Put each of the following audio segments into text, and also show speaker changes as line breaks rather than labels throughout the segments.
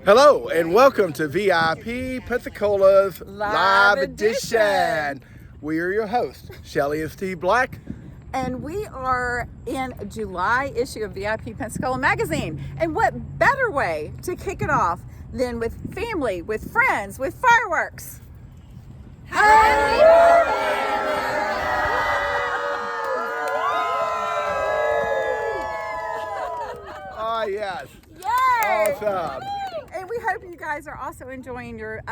Hello and welcome to VIP Pensacola's Live
Edition.
Edition. We are your hosts, Shelley and Steve Black.
And we are in a July issue of VIP Pensacola magazine. And what better way to kick it off than with family, with friends, with fireworks? Happy
Oh, yes.
Yay!
Awesome.
And we hope you guys are also enjoying your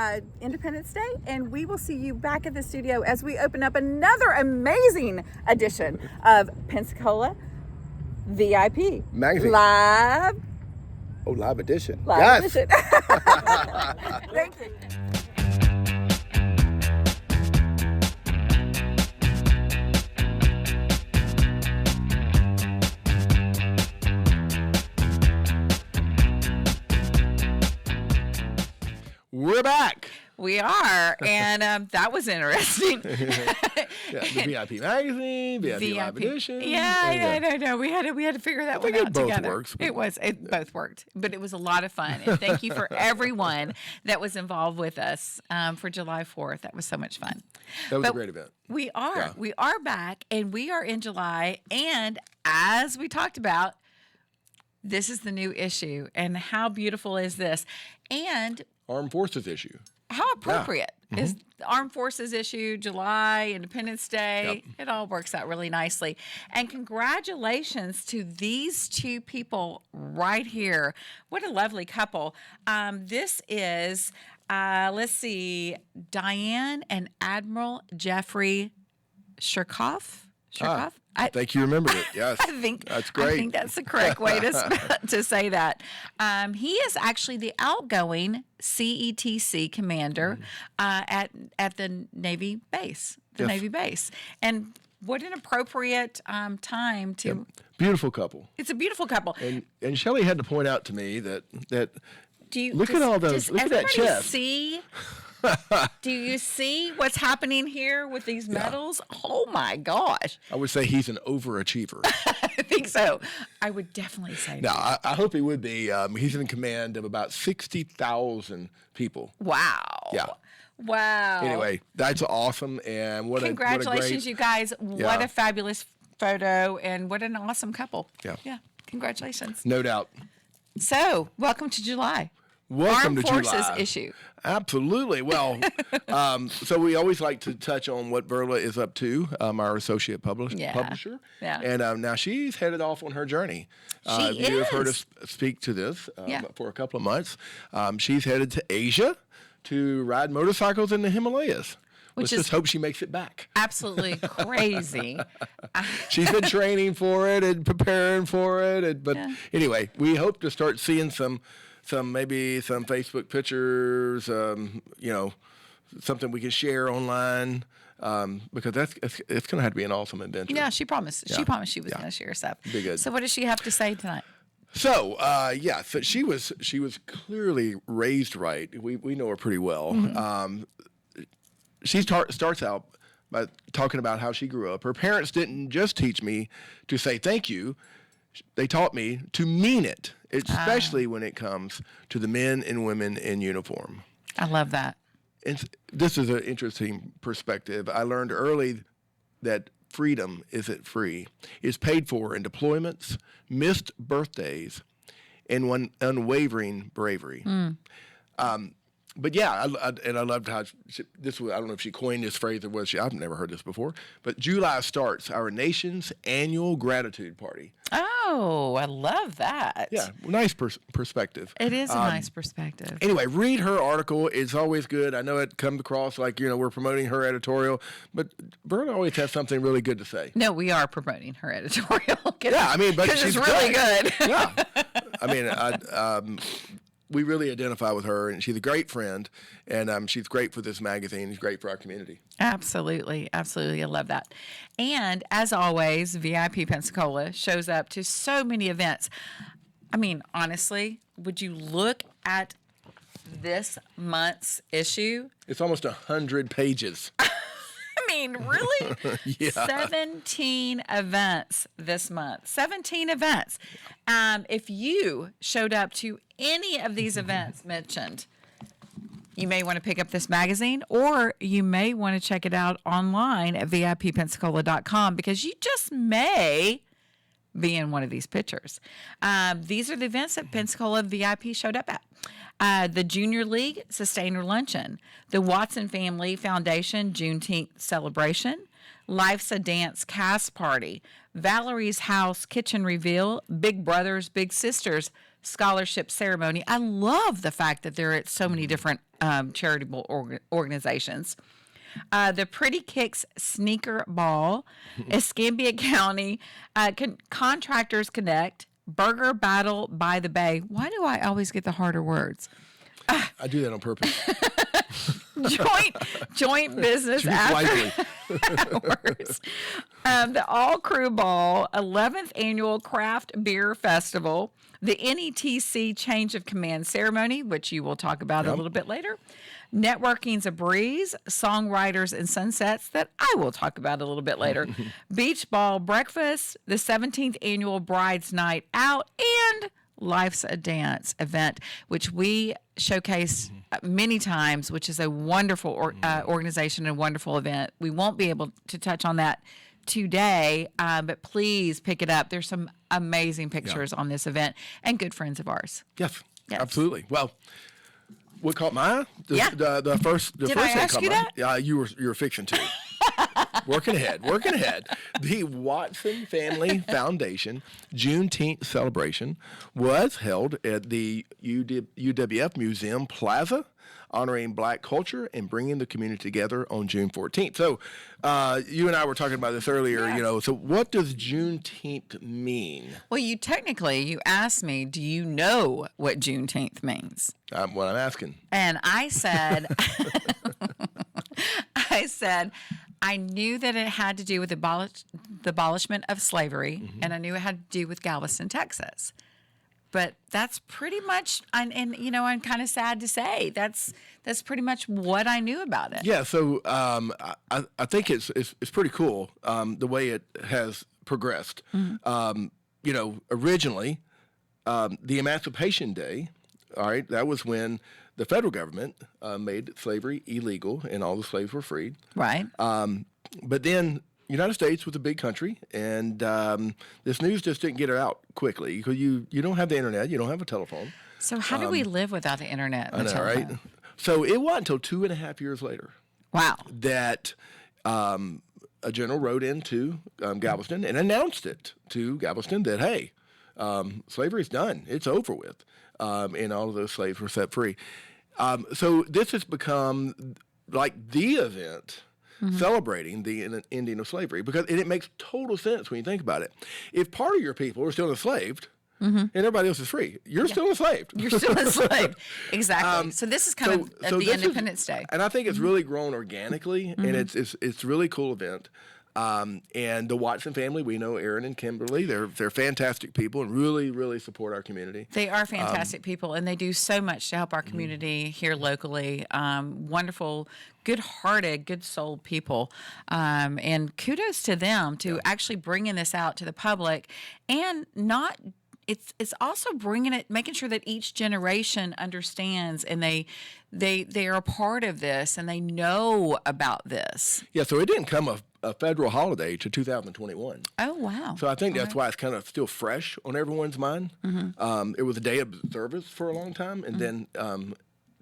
Independence Day. And we will see you back at the studio as we open up another amazing edition of Pensacola VIP
Magazine.
Live
Live Edition.
Edition. Thank you.
We're back.
We are, and that was interesting.
Yeah, the VIP Magazine, VIP Live Edition.
Yeah, I know. We had to figure that one out together.
It both works.
It both worked, but it was a lot of fun. And thank you for everyone that was involved with us for July 4th. That was so much fun.
That was a great event.
We are.
Yeah.
We are back, and we are in July. And as we talked about, this is the new issue. And how beautiful is this? And
Armed Forces issue.
how appropriate is the Armed Forces issue, July, Independence Day.
Yep.
It all works out really nicely. And congratulations to these two people right here. What a lovely couple. This is, let's see, Diane and Admiral Jeffrey Shirkoff.
I think you remembered it. Yes.
I think
that's great.
I think that's the correct way to say that. He is actually the outgoing CETC commander at the Navy base, Navy base. And what an appropriate time to.
Yep. Beautiful couple.
It's a beautiful couple.
And Shelley had to point out to me that look
does,
at all those.
Does
look at that
everybody
chest.
see? Do you see what's happening here with these medals? Oh my gosh!
I would say he's an overachiever.
I think so. I would definitely say
No,
that.
I hope he would be. He's in command of about 60,000 people.
Wow.
Yeah.
Wow.
Anyway, that's awesome, and
Congratulations, you guys. What
Yeah.
a fabulous photo, and what an awesome couple.
Yeah.
Congratulations.
No doubt.
So, welcome to July.
Welcome
Armed
to
Forces
July.
issue.
Absolutely. Well, so we always like to touch on what Verla is up to, our associate publisher.
Yeah.
And now she's headed off on her journey.
She
You have heard
is.
us speak to this
Yeah.
for a couple of months. She's headed to Asia to ride motorcycles in the Himalayas.
Which
Let's
is
just hope she makes it back.
Absolutely crazy.
She's been training for it and preparing for it. But anyway, we hope to start seeing some Facebook pictures, something we can share online, because it's going to have to be an awesome adventure.
Yeah, she promised.
Yeah.
She promised she was going to share stuff.
Be good.
So, what does she have to say tonight?
So, so she was clearly raised right. We know her pretty well.
Mm-hmm.
She starts out by talking about how she grew up. Her parents didn't just teach me to say thank you. They taught me to mean it, especially when it comes to the men and women in uniform.
I love that.
And this is an interesting perspective. I learned early that freedom isn't free. It's paid for in deployments, missed birthdays, and unwavering bravery. But yeah, I loved how this was. I don't know if she coined this phrase or was she. I've never heard this before. But July starts our nation's annual gratitude party.
Oh, I love that.
Yeah, nice perspective.
It is a nice perspective.
Anyway, read her article. It's always good. I know it comes across like we're promoting her editorial, but Berta always has something really good to say.
No, we are promoting her editorial.
Yeah, I mean, but she's
it's really good.
Yeah, I mean, we really identify with her, and she's a great friend, and she's great for this magazine. She's great for our community.
Absolutely. Absolutely. I love that. And as always, VIP Pensacola shows up to so many events. I mean, honestly, would you look at this month's issue?
It's almost 100 pages.
I mean, really?
Yeah.
17 events this month. 17 events. If you showed up to any of these events mentioned, you may want to pick up this magazine, or you may want to check it out online at VIPPensacola.com, because you just may be in one of these pictures. These are the events that Pensacola VIP showed up at. The Junior League Sustainer Luncheon, the Watson Family Foundation Juneteenth Celebration, Life's a Dance Cast Party, Valerie's House Kitchen Reveal, Big Brothers, Big Sisters Scholarship Ceremony. I love the fact that there are so many different charitable organizations. The Pretty Kicks Sneaker Ball, Escambia County Contractors Connect, Burger Battle by the Bay. Why do I always get the harder words?
I do that on purpose.
Joint business after hours. The All Crew Ball, 11th Annual Craft Beer Festival, the NETC Change of Command Ceremony, which you will talk about a little bit later. Networking's a Breeze, Songwriters and Sunsets, that I will talk about a little bit later. Beach Ball Breakfast, the 17th Annual Brides Night Out, and Life's a Dance event, which we showcase many times, which is a wonderful organization and wonderful event. We won't be able to touch on that today, but please pick it up. There's some amazing pictures on this event and good friends of ours.
Yes. Absolutely. Well, what caught my eye? The first
Did
thing
I ask
caught
you
my eye.
that?
Yeah, you were fixing to. Working ahead. The Watson Family Foundation Juneteenth celebration was held at the UWF Museum Plaza, honoring Black culture and bringing the community together on June 14th. So you and I were talking about this earlier, so what does Juneteenth mean?
Well, you asked me, do you know what Juneteenth means?
What I'm asking.
And I said, I knew that it had to do with the abolishment of slavery, and I knew it had to do with Galveston, Texas. But that's pretty much, and I'm kind of sad to say that's pretty much what I knew about it.
Yeah, so I think it's pretty cool the way it has progressed. Originally, the Emancipation Day, all right, that was when the federal government made slavery illegal and all the slaves were freed.
Right.
But then United States was a big country, and this news just didn't get out quickly because you don't have the internet, you don't have a telephone.
So how do we live without the internet and
I know,
telephone?
right? So it wasn't until 2.5 years later.
Wow.
That a general rode into Galveston and announced it to Galveston that, hey, slavery's done. It's over with. And all of those slaves were set free. So this has become like the event celebrating the ending of slavery, because it makes total sense when you think about it. If part of your people are still enslaved and everybody else is free, you're still enslaved.
You're still enslaved. Exactly. So this is kind of at the Independence Day.
And I think it's really grown organically, and it's a really cool event. And the Watson family, we know Aaron and Kimberly. They're fantastic people and really, really support our community.
They are fantastic people, and they do so much to help our community here locally. Wonderful, good-hearted, good-souled people. And kudos to them to actually bringing this out to the public, and not. It's also making sure that each generation understands, and they are a part of this, and they know about this.
Yeah, so it didn't come a federal holiday to 2021.
Oh, wow.
So I think that's why it's kind of still fresh on everyone's mind. It was a day of service for a long time, and then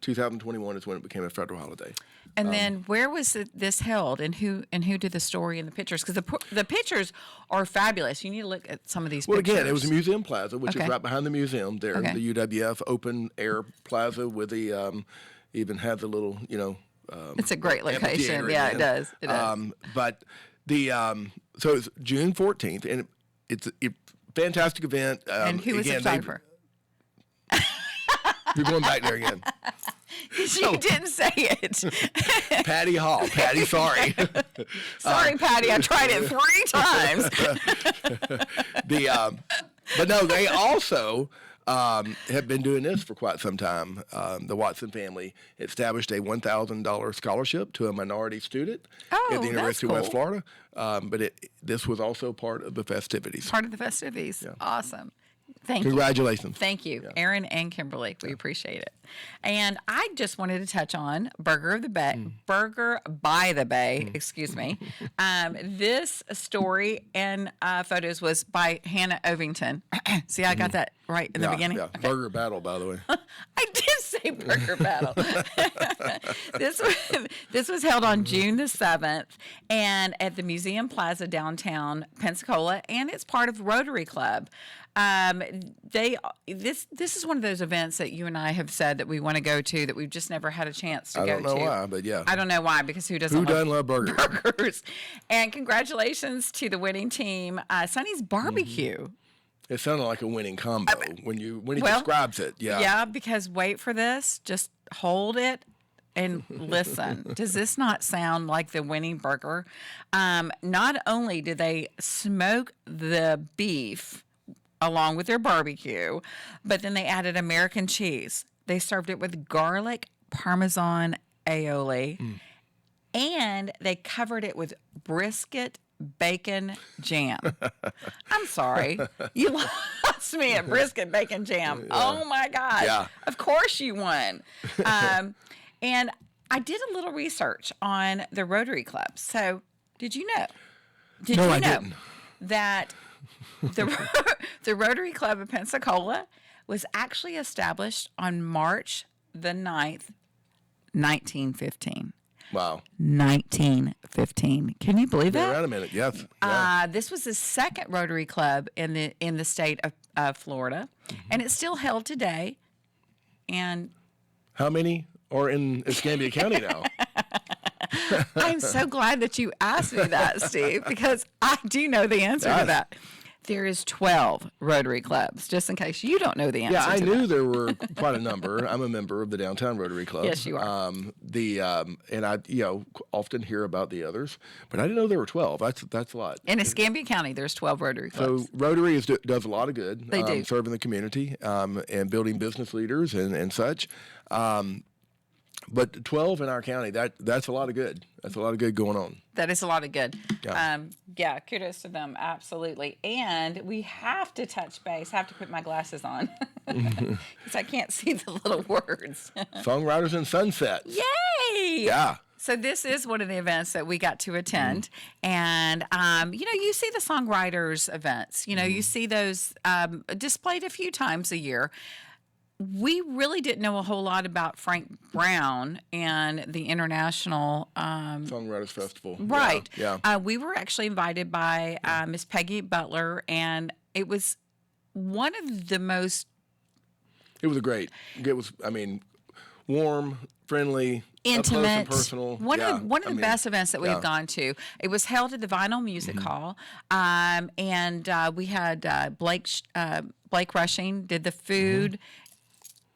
2021 is when it became a federal holiday.
And then where was this held, and who did the story and the pictures? Because the pictures are fabulous. You need to look at some of these pictures.
Well, again, it was a Museum Plaza, which is right behind the museum there, the UWF open air plaza with the even have the little,
it's a great location. Yeah, it does. It does.
But so it's June 14th, and it's a fantastic event.
And who was the photographer?
You're going back there again.
You didn't say it.
Patty Hall. Patty, sorry.
Sorry, Patty. I tried it 3 times.
But no, they also have been doing this for quite some time. The Watson family established a $1,000 scholarship to a minority student at the University of West Florida. But this was also part of the festivities.
Part of the festivities. Yeah. Awesome. Thank you.
Congratulations.
Thank you, Aaron and Kimberly. We appreciate it. And I just wanted to touch on Burger by the Bay, excuse me. This story and photos was by Hannah Ovington. See, I got that right in the beginning?
Yeah, okay. Burger Battle, by the way.
I did say Burger Battle. This was held on June the 7th and at the Museum Plaza downtown Pensacola, and it's part of Rotary Club. This is one of those events that you and I have said that we want to go to that we've just never had a chance to go to.
I don't know why, but yeah.
I don't know why, because who doesn't
love burgers?
And congratulations to the winning team, Sonny's Barbecue.
It sounded like a winning combo when he describes it. Yeah.
Yeah, because wait for this, just hold it and listen. Does this not sound like the winning burger? Not only did they smoke the beef along with their barbecue, but then they added American cheese. They served it with garlic Parmesan aioli, and they covered it with brisket bacon jam. I'm sorry. You lost me at brisket bacon jam. Yeah. Oh, my gosh. Yeah. Of course you won. And I did a little research on the Rotary Club. So did you know?
I didn't.
That the Rotary Club of Pensacola was actually established on March the 9th, 1915.
Wow.
1915. Can you believe that?
Wait a minute. Yes. Yeah.
This was the second Rotary Club in the state of Florida, and it's still held today. And
how many are in Escambia County now?
I'm so glad that you asked me that, Steve, because I do know the answer to that. There is 12 Rotary Clubs, just in case you don't know the answer.
Yeah, I knew there were quite a number. I'm a member of the Downtown Rotary Club.
Yes, you are.
And I often hear about the others, but I didn't know there were 12. That's a lot.
In Escambia County, there's 12 Rotary Clubs.
So Rotary does a lot of good.
They do.
Serving the community and building business leaders and such. But 12 in our county, that's a lot of good. That's a lot of good going on.
That is a lot of good. Yeah, kudos to them, absolutely. And we have to touch base. I have to put my glasses on because I can't see the little words.
Songwriters and Sunset.
Yay!
Yeah.
So this is one of the events that we got to attend. And, you see the Songwriters events. You see those displayed a few times a year. We really didn't know a whole lot about Frank Brown and the International
Songwriters Festival.
Right.
Yeah.
We were actually invited by Miss Peggy Butler, and it was one of the most...
It was warm, friendly,
intimate,
up close and personal.
One of the best events that we've gone to. It was held at the Vinyl Music Hall, and we had Blake Rushing did the food.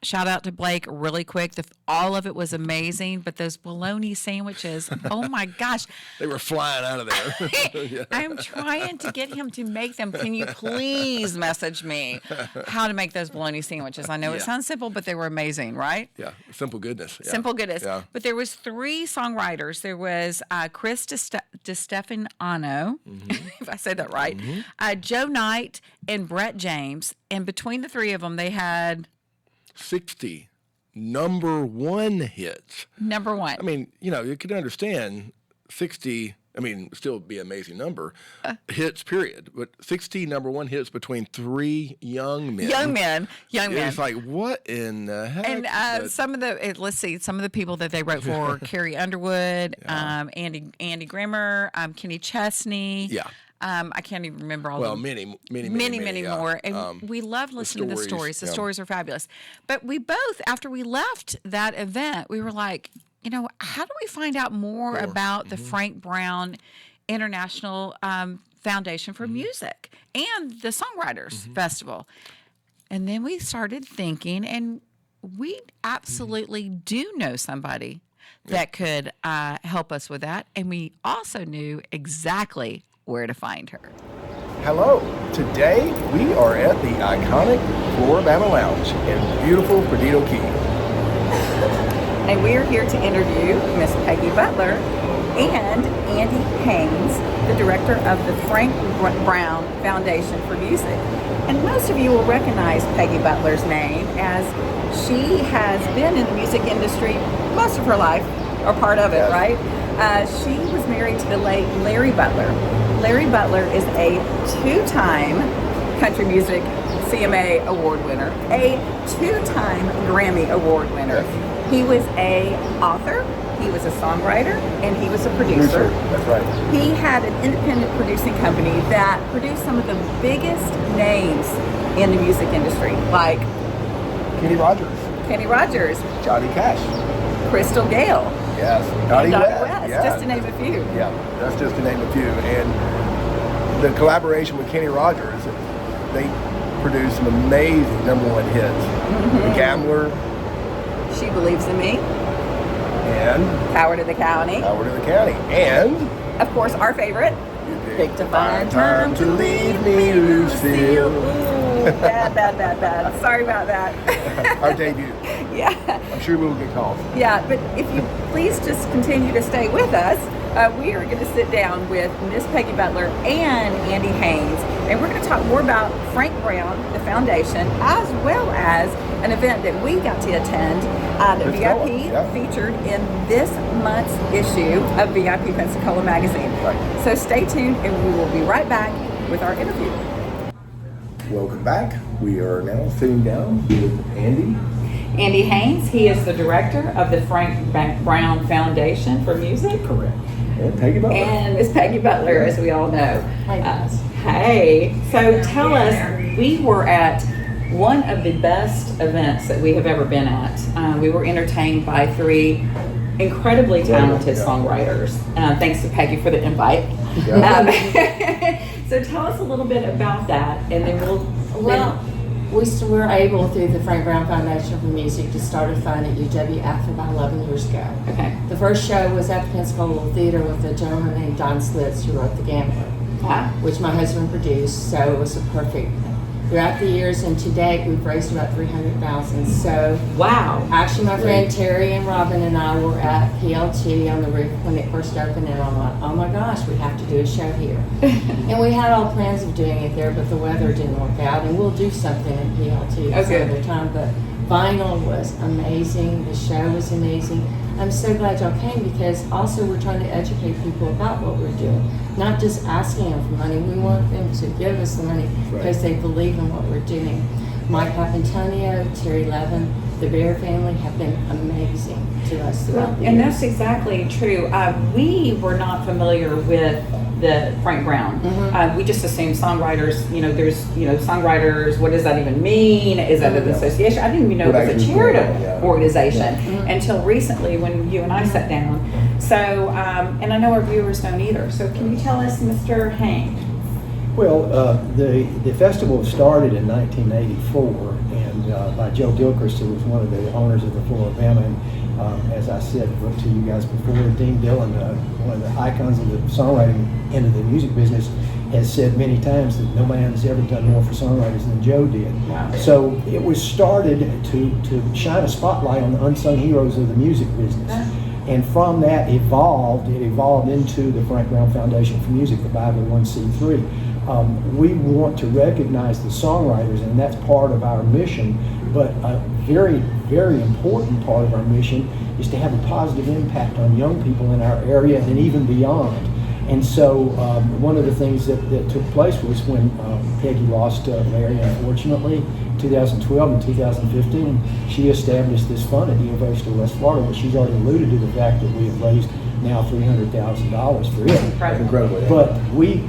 Shout out to Blake really quick. All of it was amazing, but those bologna sandwiches, oh my gosh.
They were flying out of there.
Yeah. I'm trying to get him to make them. Can you please message me how to make those bologna sandwiches? I know it sounds simple, but they were amazing, right?
Yeah, simple goodness. Yeah.
Simple goodness.
Yeah.
But there was 3 songwriters. There was Chris DeStefano, if I said that right, Joe Knight, and Brett James. And between the 3 of them, they had
60 number 1 hits.
Number 1.
I mean, you could understand 60, still be an amazing number, hits, period. But 60 number 1 hits between 3 young men.
Young men.
It's like, what in the heck?
And some of the people that they wrote for, Carrie Underwood, Andy Grimmer, Kenny Chesney.
Yeah.
I can't even remember all of them. Many more. And we love listening to the stories. The stories are fabulous. But we both, after we left that event, we were like, how do we find out more about the Frank Brown International Foundation for Music and the Songwriters Festival? And then we started thinking, and we absolutely do know somebody that could help us with that. And we also knew exactly where to find her.
Hello. Today we are at the iconic Floribama Lounge in beautiful Perdido Key.
And we are here to interview Miss Peggy Butler and Andy Haynes, the director of the Frank Brown Foundation for Music. And most of you will recognize Peggy Butler's name, as she has been in the music industry most of her life, or part of it,
Yes.
right? She was married to the late Larry Butler. Larry Butler is a two-time country music CMA award winner, a two-time Grammy award winner.
Yes.
He was a author, he was a songwriter, and he was a producer.
That's right.
He had an independent producing company that produced some of the biggest names in the music industry, like
Kenny Rogers,
Kenny Rogers,
Johnny Cash.
Crystal Gale,
Yes.
and
Donnie
Donnie
West.
West,
Yeah.
just to name a few.
Yeah, that's just to name a few. And the collaboration with Kenny Rogers, they produced some amazing #1 hits. The Gambler
She Believes in Me,
and
Howard of the County,
Howard of the County. And
of course our favorite,
You
Picked a Fine Time to Leave Me, Lucille. Ooh, bad. Sorry about that.
Our debut.
Yeah.
I'm sure we will get calls.
Yeah, but if you please just continue to stay with us, we are going to sit down with Miss Peggy Butler and Andy Haynes, and we're going to talk more about Frank Brown, the foundation, as well as an event that we got to attend that
Pensacola,
VIP
yeah.
featured in this month's issue of VIP Pensacola magazine.
Right.
So stay tuned, and we will be right back with our interview.
Welcome back. We are now sitting down with Andy.
Andy Haynes, he is the director of the Frank Brown Foundation for Music.
Correct. And Peggy Butler.
And Miss Peggy Butler, as we all know.
Hi, guys.
Hey, so tell us, we were at one of the best events that we have ever been at. We were entertained by 3 incredibly talented songwriters. Thanks to Peggy for the invite.
Yeah.
So tell us a little bit about that, and then
Well, we were able, through the Frank Brown Foundation for Music, to start a fund at UWF about 11 years ago.
Okay.
The first show was at the Pensacola Theater with a gentleman named Don Slitz, who wrote The Gambler, which my husband produced, so it was a perfect. Throughout the years and to date, we've raised about $300,000. So
Wow.
actually, my friend Terry and Robin and I were at PLT on the roof when it first opened, and I'm like, oh my gosh, we have to do a show here. And we had all plans of doing it there, but the weather didn't work out, and we'll do something in PLT some
Okay.
other time. But vinyl was amazing. The show was amazing. I'm so glad y'all came, because also we're trying to educate people about what we're doing, not just asking them for money. We want them to give us the money because they believe in what we're doing. Mike Papantonio, Terry Levin, the Bear family have been amazing to us throughout the
And
years.
that's exactly true. We were not familiar with the Frank Brown. We just assumed songwriters, there's, songwriters, what does that even mean? Is that an association? I didn't even know
What
it was a
actually
charitable
going on, yeah.
organization until recently when you and I sat down. So, and I know our viewers don't either. So can you tell us, Mr. Haynes?
Well, the festival started in 1984, and by Joe Gilchrist, who was one of the owners of the Floribama. And as I said to you guys before, Dean Dillon, one of the icons of the songwriting end of the music business, has said many times that no man has ever done more for songwriters than Joe did.
Wow.
So it was started to shine a spotlight on the unsung heroes of the music business. And from that it evolved into the Frank Brown Foundation for Music, the 501c3. We want to recognize the songwriters, and that's part of our mission, but a very, very important part of our mission is to have a positive impact on young people in our area and even beyond. And so one of the things that took place was when Peggy lost Larry, unfortunately, 2012 and 2015, she established this fund at the University of West Florida, which she's already alluded to the fact that we have raised now $300,000 for it.
Incredible.
But we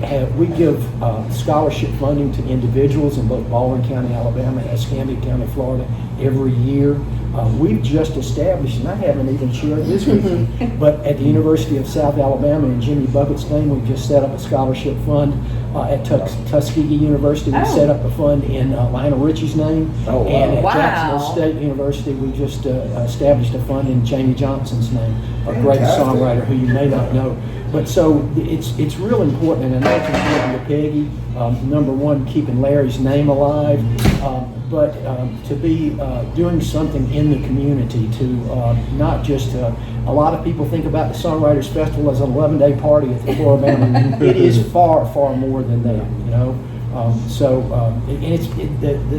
give scholarship funding to individuals in both Baldwin County, Alabama, and Escambia County, Florida, every year. We've just established, and I haven't even shared this with you, but at the University of South Alabama in Jimmy Bucket's name, we've just set up a scholarship fund. At Tuskegee University, we set up a fund in Lionel Richie's name.
Oh, wow.
And at
Wow.
Jacksonville State University, we just established a fund in Jamie Johnson's name, a great
Fantastic.
songwriter who you may not know. But so it's real important, and I know it's important to Peggy. Number one, keeping Larry's name alive, but to be doing something in the community, to not just a lot of people think about the Songwriters Festival as an 11-day party at the Floribama. It is far, far more than that, you know.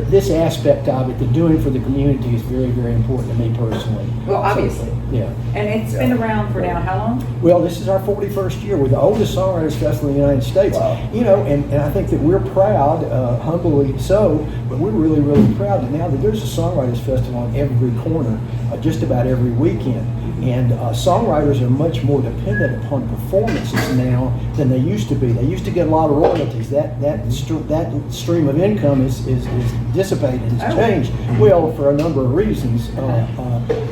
This aspect of it, the doing for the community, is very, very important to me personally.
Well, obviously.
Yeah.
And it's been around for now how long?
Well, this is our 41st year. We're the oldest Songwriters Festival in the United States.
Wow.
You know, and I think that we're proud, humbly so, but we're really, really proud that now that there's a Songwriters Festival on every corner, just about every weekend. And songwriters are much more dependent upon performances now than they used to be. They used to get a lot of royalties. That stream of income is dissipated, has changed. Well, for a number of reasons,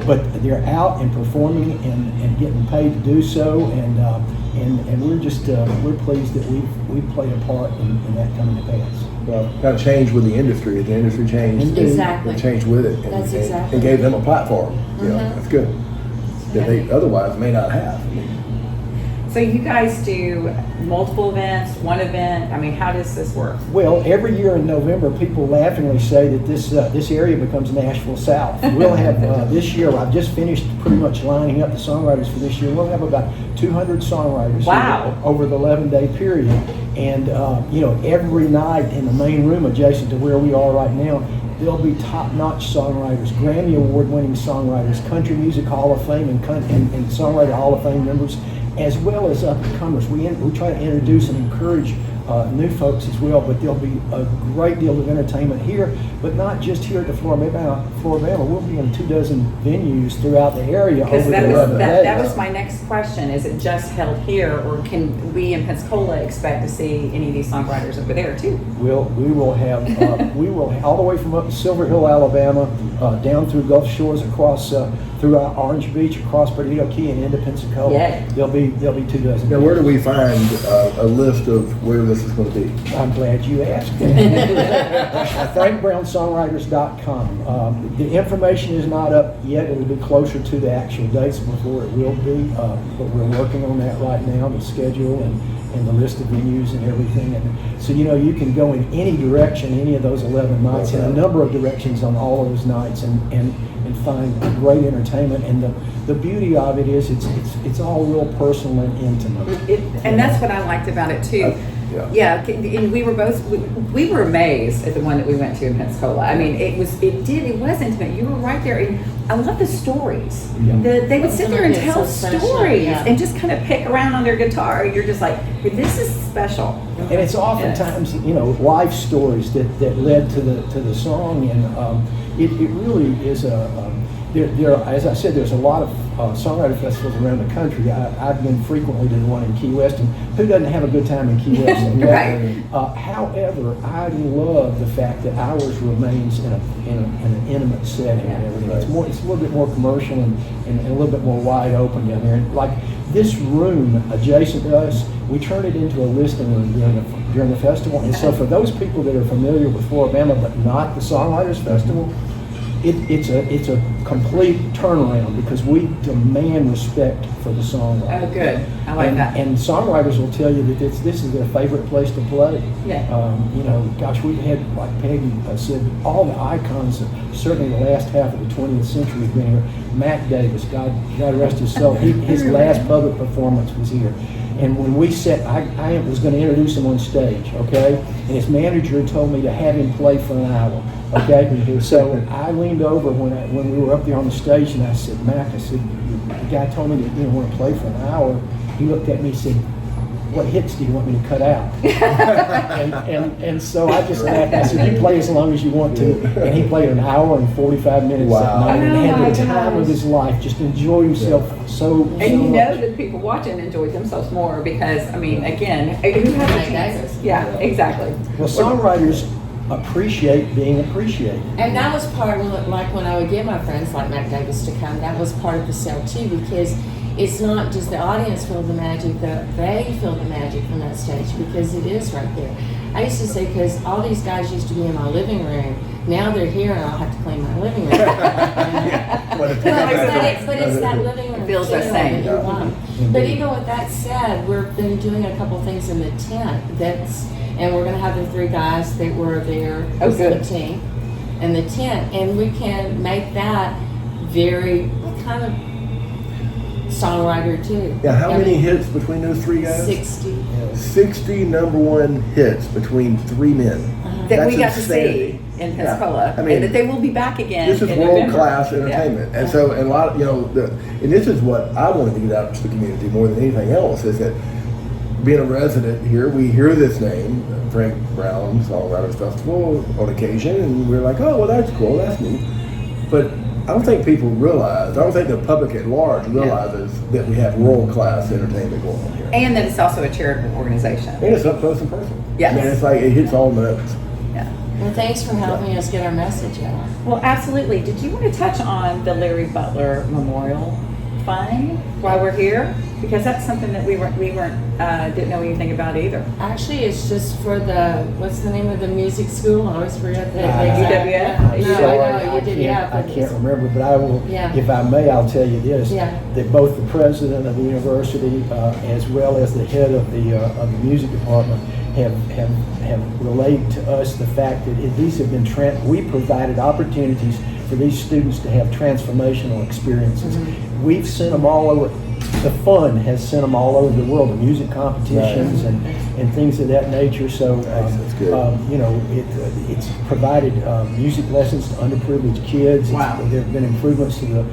but they're out and performing and getting paid to do so. And we're just we're pleased that we've played a part in that coming to pass.
Well, kind of changed with the industry. The industry changed.
Exactly.
It changed with it.
That's exactly.
And gave them a platform. You know, that's good. That they otherwise may not have.
So you guys do multiple events, one event? I mean, how does this work?
Well, every year in November, people laughingly say that this area becomes Nashville South. We'll have this year. I've just finished pretty much lining up the songwriters for this year. We'll have about 200 songwriters
Wow.
over the 11-day period, and you know, every night in the main room adjacent to where we are right now, there'll be top-notch songwriters, Grammy Award-winning songwriters, Country Music Hall of Fame and Songwriter Hall of Fame members, as well as up-and-comers. We try to introduce and encourage new folks as well, but there'll be a great deal of entertainment here, but not just here at the Floribama. We'll be in 24 venues throughout the area
Because
over the 11
that
days.
was my next question. Is it just held here, or can we in Pensacola expect to see any of these songwriters over there too?
We will have all the way from up to Silver Hill, Alabama, down through Gulf Shores, across through Orange Beach, across Perdido Key, and into Pensacola.
Yeah.
There'll be 24.
Now, where do we find a list of where this is going to be?
I'm glad you asked. FrankBrownSongwriters.com. The information is not up yet. It'll be closer to the actual dates before it will be, but we're working on that right now, the schedule and the list of venues and everything. And so, you know, you can go in any direction, any of those 11 nights, and a number of directions on all of those nights, and find great entertainment. And the beauty of it is it's all real personal and intimate.
And that's what I liked about it too. Yeah, and we were amazed at the one that we went to in Pensacola. I mean, it was intimate. You were right there, and I love the stories. They would sit there and
It's
tell
so special,
stories
yeah.
and just kind of pick around on their guitar. You're just like, this is special.
And it's oftentimes, you know, life stories that led to the song, and it really is there, as I said, there's a lot of songwriter festivals around the country. I've been frequently to the one in Key West, and who doesn't have a good time in Key West?
Right.
However, I love the fact that ours remains in an intimate setting and everything. It's a little bit more commercial and a little bit more wide open down there. And like this room adjacent to us, we turn it into a listening room during the festival. And so for those people that are familiar with Floribama but not the Songwriters Festival, it's a complete turnaround, because we demand respect for the songwriter.
Oh, good. I like that.
And songwriters will tell you that this is their favorite place to play.
Yeah.
You know, gosh, we've had, like Peggy said, all the icons, certainly the last half of the 20th century have been here. Mac Davis, God rest his soul, his last public performance was here. And when we set, I was going to introduce him on stage, okay? And his manager told me to have him play for an hour, okay? So I leaned over when we were up there on the stage, and I said, Mac, I said, the guy told me that you want to play for an hour. He looked at me and said, what hits do you want me to cut out? and so I just laughed. I said, you play as long as you want to. And he played an hour and 45 minutes that night, and had the time of his life, just enjoyed himself so
And you know
much.
that people watching enjoyed themselves more because, I mean, again, who has a chance? Yeah, exactly.
Well, songwriters appreciate being appreciated.
And that was part of, like, when I would get my friends like Matt Davis to come, that was part of the sale too, because it's not just the audience feel the magic, they feel the magic from that stage, because it is right there. I used to say, because all these guys used to be in my living room, now they're here and I'll have to clean my living room. But it's that living room.
It feels the
feeling
same.
that you want. But even with that said, we've been doing a couple things in the tent, and we're going to have the 3 guys that were there
Oh, good.
the team in the tent, and we can make that very kind of songwriter too.
Yeah, how many hits between those 3 guys?
60.
60 #1 hits between 3 men.
That we
That's
got
insanity.
to see in Pensacola,
I mean,
and that they will be back again.
This is
in
world-class
November.
entertainment. And so, and a lot of, and this is what I wanted to get out to the community more than anything else, is that being a resident here, we hear this name, Frank Brown Songwriters Festival, on occasion, and we're like, oh, well, that's cool, that's neat. But I don't think people realize, I don't think the public at large realizes that we have world-class entertainment going on here.
And that it's also a charitable organization.
And it's up close and personal.
Yes.
I mean, it's like, it hits all notes.
Yeah.
Well, thanks for helping us get our message out.
Well, absolutely. Did you want to touch on the Larry Butler Memorial Fund while we're here? Because that's something that we didn't know anything about either.
Actually, it's just for what's the name of the music school? I always forget that.
UWF?
I'm
No,
sorry,
I know,
I can't remember, but I will,
Yeah.
if I may, I'll tell you this.
Yeah.
That both the president of the university, as well as the head of the music department, have relayed to us the fact that these have been, we provided opportunities for these students to have transformational experiences.
Mm-hmm.
We've sent them all over. The fund has sent them all over the world to music competitions and things of that nature. So,
That's good.
It's provided music lessons to underprivileged kids.
Wow.
There have been improvements to the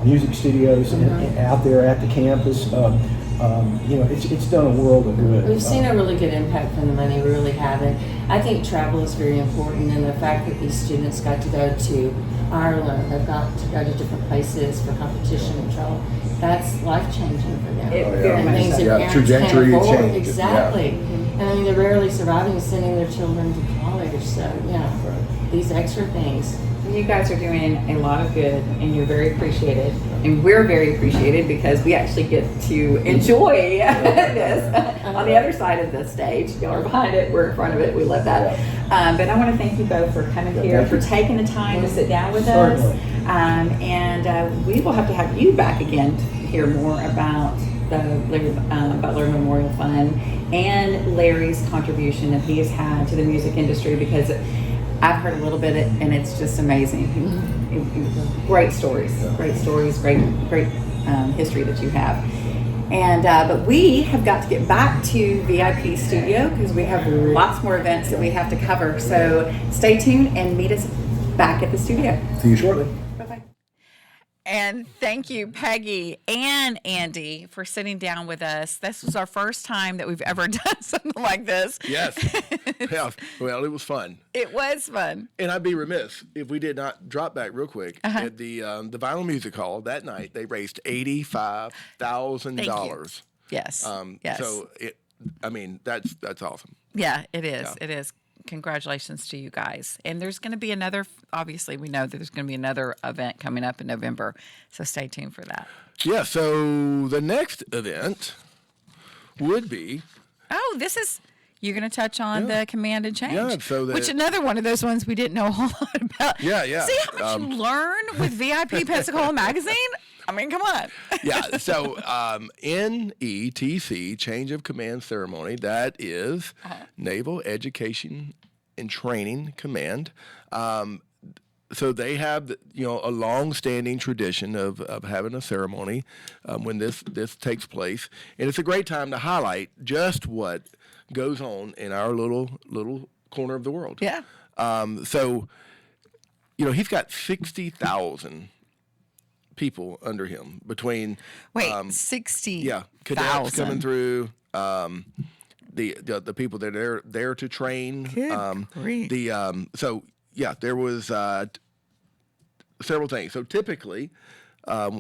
music studios out there at the campus. It's done a world of good.
We've seen a really good impact from the money. We really haven't. I think travel is very important, and the fact that these students got to go to Ireland, they've got to go to different places for competition and travel. That's life-changing for them.
It
Oh,
very
yeah.
And
much
things
so.
that
Yeah,
parents
trajectory
can't afford.
changes.
Exactly.
Mm-hmm.
And I mean, they're rarely surviving and sending their children to college. So, these extra things.
You guys are doing a lot of good, and you're very appreciated, and we're very appreciated because we actually get to enjoy this on the other side of the stage. Y'all are behind it, we're in front of it. We love that. But I want to thank you both for coming here, for taking the time to sit down with us, and we will have to have you back again to hear more about the Larry Butler Memorial Fund and Larry's contribution that he has had to the music industry, because I've heard a little bit, and it's just amazing. Great stories, great history that you have. And but we have got to get back to VIP Studio because we have lots more events that we have to cover. So stay tuned and meet us back at the studio.
See you shortly.
Bye-bye.
And thank you, Peggy and Andy, for sitting down with us. This was our first time that we've ever done something like this.
Yes. Yeah. Well, it was fun.
It was fun.
And I'd be remiss if we did not drop back real quick at the Vinyl Music Hall that night. They raised $85,000.
Yes. Yes.
So that's awesome.
Yeah, it is.
Yeah.
It is. Congratulations to you guys. And there's going to be another, obviously we know that there's going to be another event coming up in November. So stay tuned for that.
Yeah. So the next event would be.
Oh, you're going to touch on the Command and Change.
Yeah, so
which another one of those ones we didn't know a whole lot about.
Yeah, yeah.
See how much you learn with VIP Pensacola magazine? I mean, come on.
Yeah, so NETC, Change of Command Ceremony, that is Naval Education and Training Command. So they have, a long-standing tradition of having a ceremony when this takes place. And it's a great time to highlight just what goes on in our little corner of the world.
Yeah.
So, he's got 60,000 people under him between
60
cadets coming through, the people that are there to train.
Good grief.
There was several things. So typically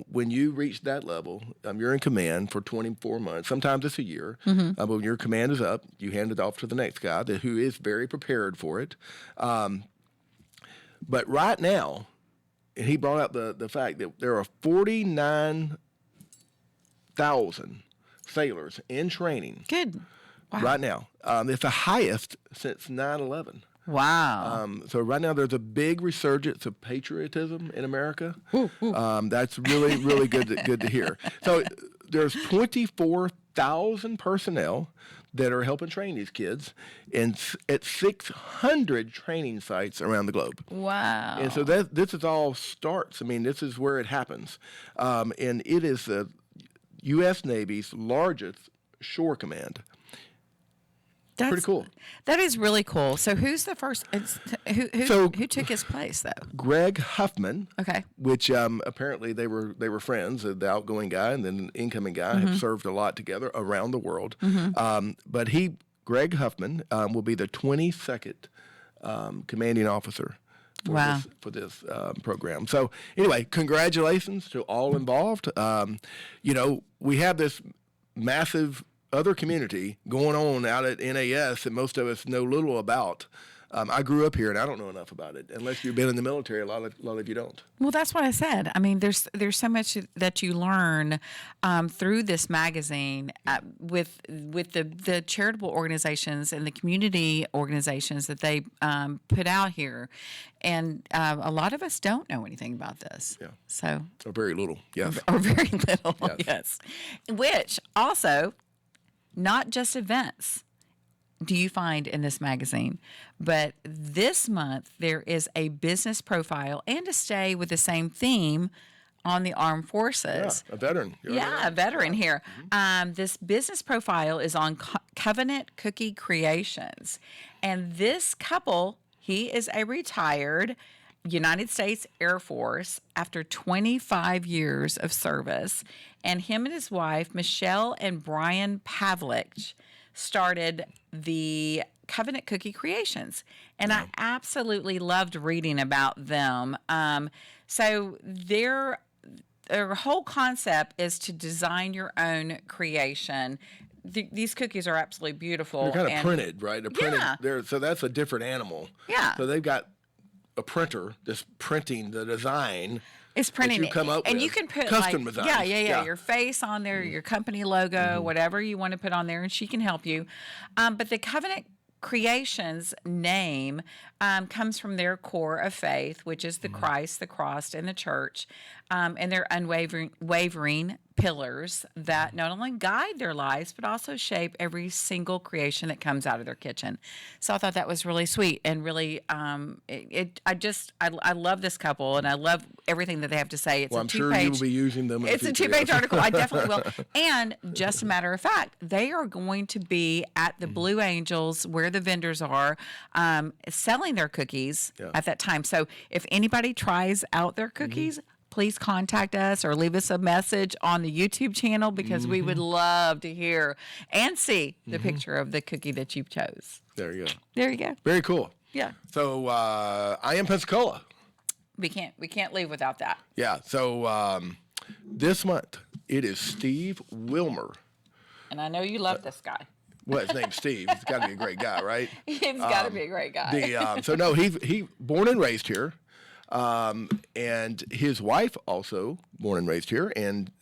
when you reach that level, you're in command for 24 months. Sometimes it's a year. But when your command is up, you hand it off to the next guy who is very prepared for it. But right now, and he brought up the fact that there are 49,000 sailors in training
Good. Wow.
right now. It's the highest since 9/11.
Wow.
So right now there's a big resurgence of patriotism in America. That's really, really good to hear. So there's 24,000 personnel that are helping train these kids at 600 training sites around the globe.
Wow.
And so this is all starts. I mean, this is where it happens. And it is the U.S. Navy's largest shore command.
That's
pretty cool.
That is really cool. So who's the first? Who took his place though?
Greg Huffman.
Okay.
Which apparently they were friends. The outgoing guy and then the incoming guy have served a lot together around the world. But Greg Huffman, will be the 22nd commanding officer for this program. So anyway, congratulations to all involved. We have this massive other community going on out at NAS that most of us know little about. I grew up here, and I don't know enough about it. Unless you've been in the military, a lot of you don't.
Well, that's what I said. I mean, there's so much that you learn through this magazine with the charitable organizations and the community organizations that they put out here, and a lot of us don't know anything about this.
Yeah.
So.
Or very little. Yes.
Or very little.
Yes.
Yes. Which also, not just events do you find in this magazine, but this month there is a business profile and to stay with the same theme on the armed forces.
Yeah, a veteran.
A veteran here. This business profile is on Covenant Cookie Creations. And this couple, he is a retired United States Air Force after 25 years of service. And him and his wife, Michelle and Brian Pavlich, started the Covenant Cookie Creations. And I absolutely loved reading about them. So their whole concept is to design your own creation. These cookies are absolutely beautiful.
They're kind of printed, right? They're printed.
Yeah.
So that's a different animal.
Yeah.
So they've got a printer that's printing the design.
It's printing
you come up
and
with.
you can put
Custom
like,
designs.
yeah, your face on there, your company logo, whatever you want to put on there, and she can help you. But the Covenant Creations name comes from their core of faith, which is the Christ, the cross, and the church, and their unwavering pillars that not only guide their lives but also shape every single creation that comes out of their kitchen. So I thought that was really sweet and really I love this couple and I love everything that they have to say. It's
I'm sure you will be using them in the future.
It's a 2-page article. I definitely will. And just a matter of fact, they are going to be at the Blue Angels where the vendors are selling their cookies at that time. So if anybody tries out their cookies, please contact us or leave us a message on the YouTube channel because we would love to hear and see the picture of the cookie that you chose.
There you go.
There you go.
Very cool.
Yeah.
So I am Pensacola.
We can't leave without that.
Yeah. So this month it is Steve Wilmer.
And I know you love this guy.
Well, his name's Steve. He's got to be a great guy, right?
He's got to be a great guy.
So no, he born and raised here. And his wife also born and raised here, and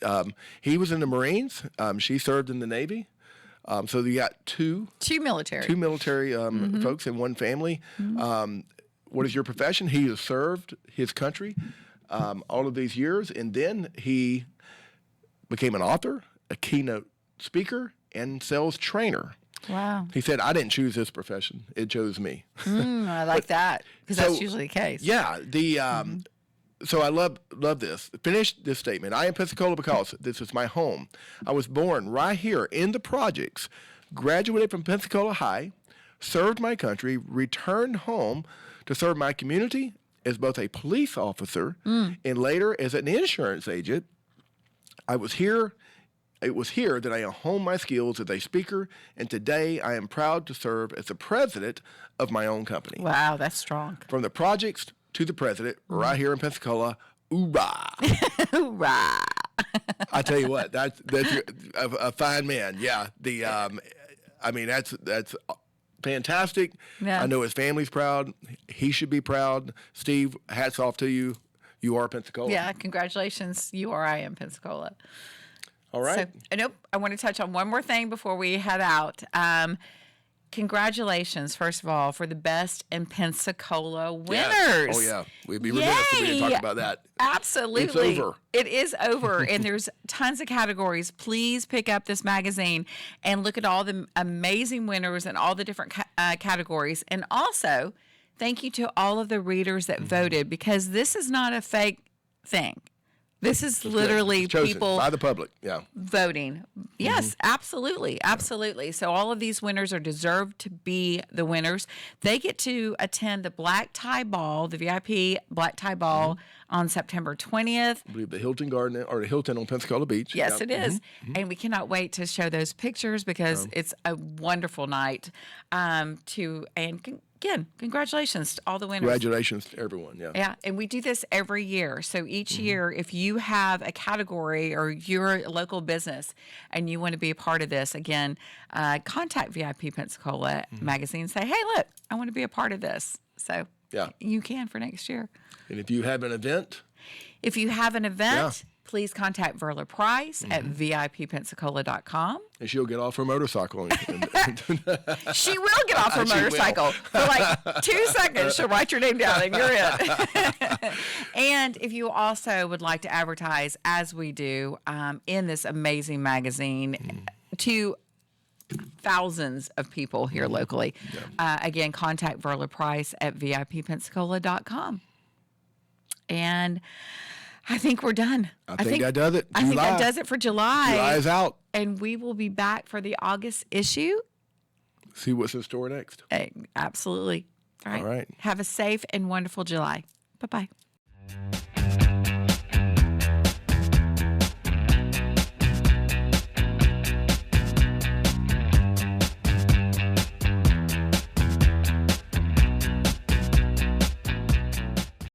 he was in the Marines. She served in the Navy. So you got two military folks in one family. What is your profession? He has served his country all of these years, and then he became an author, a keynote speaker, and sales trainer.
Wow.
He said, I didn't choose this profession. It chose me.
I like that because that's usually the case.
Yeah. So I love this. Finish this statement. I am Pensacola because this is my home. I was born right here in the projects, graduated from Pensacola High, served my country, returned home to serve my community as both a police officer and later as an insurance agent. It was here that I honed my skills as a speaker, and today I am proud to serve as the president of my own company.
Wow, that's strong.
From the projects to the president, right here in Pensacola, Hoorah!
Hoorah.
I tell you what, that's a fine man. Yeah, I mean that's fantastic.
Yeah.
I know his family's proud. He should be proud. Steve, hats off to you. You are Pensacola.
Yeah, congratulations. You are I am Pensacola.
All right.
So, nope, I want to touch on one more thing before we head out. Congratulations, first of all, for the Best in Pensacola winners.
Yes. Oh, yeah. We'd be remiss if we didn't talk about that.
Absolutely.
It's over.
It is over, and there's tons of categories. Please pick up this magazine and look at all the amazing winners and all the different categories. And also, thank you to all of the readers that voted, because this is not a fake thing. This is literally
It's chosen
people
by the public. Yeah.
voting. Yes, absolutely. Absolutely. So all of these winners are deserved to be the winners. They get to attend the Black Tie Ball, the VIP Black Tie Ball on September 20th.
I believe the Hilton Garden or the Hilton on Pensacola Beach.
Yes,
Yeah.
it is. And we cannot wait to show those pictures because it's a wonderful night. Again, congratulations to all the winners.
Congratulations to everyone. Yeah.
Yeah, and we do this every year. So each year, if you have a category or you're a local business and you want to be a part of this, again, contact VIP Pensacola magazine. Say, hey, look, I want to be a part of this. So
Yeah.
you can for next year.
And if you have an event,
If you have an event, please contact Verla Price at VIPPensacola.com.
and she'll get off her motorcycle.
She will get off her
She will.
motorcycle. For like 2 seconds, she'll write your name down and you're in. And if you also would like to advertise, as we do, in this amazing magazine to thousands of people here locally, again, contact Verla Price at VIPPensacola.com. And I think we're done.
I think that does it.
I think that
July.
does it for July.
July is out.
And we will be back for the August issue.
See what's in store next.
Absolutely.
All right.
Have a safe and wonderful July. Bye-bye.